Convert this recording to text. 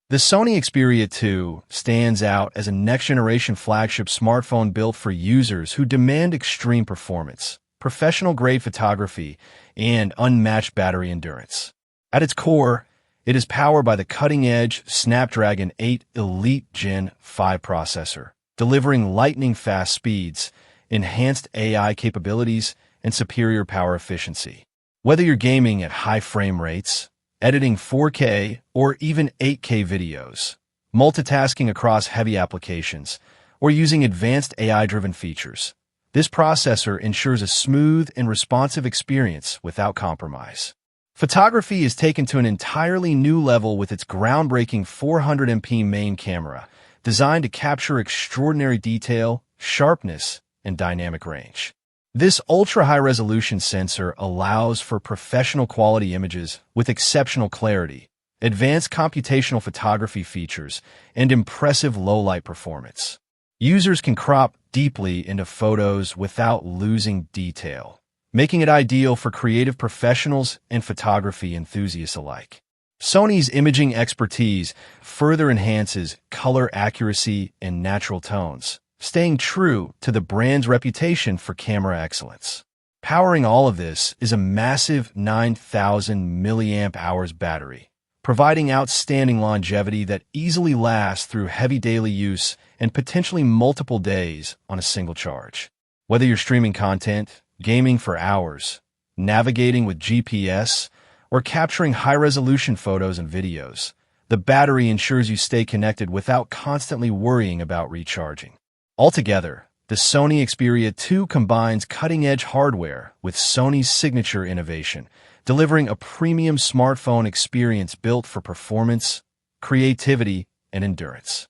The Sony Xperia 2 stands out as a next-generation flagship smartphone built for users who demand extreme performance, professional-grade photography, and unmatched battery endurance. At its core, it is powered by the cutting-edge Snapdragon 8 Elite Gen 5 processor, delivering lightning-fast speeds, enhanced AI capabilities, and superior power efficiency. Whether you're gaming at high frame rates, editing 4K or even 8K videos, multitasking across heavy applications, or using advanced AI-driven features, this processor ensures a smooth and responsive experience without compromise. Photography is taken to an entirely new level with its groundbreaking 400MP main camera, designed to capture extraordinary detail, sharpness, and dynamic range. This ultra-high-resolution sensor allows for professional-quality images with exceptional clarity, advanced computational photography features, and impressive low-light performance. Users can crop deeply into photos without losing detail, making it ideal for creative professionals and photography enthusiasts alike. Sony's imaging expertise further enhances color accuracy and natural tones, staying true to the brand's reputation for camera excellence. Powering all of this is a massive 9,000 milliamp hours battery, providing outstanding longevity that easily lasts through heavy daily use and potentially multiple days on a single charge. Whether you're streaming content, gaming for hours, navigating with GPS, or capturing high-resolution photos and videos, the battery ensures you stay connected without constantly worrying about recharging. Altogether, the Sony Xperia 2 combines cutting-edge hardware with Sony's signature innovation, delivering a premium smartphone experience built for performance, creativity, and endurance.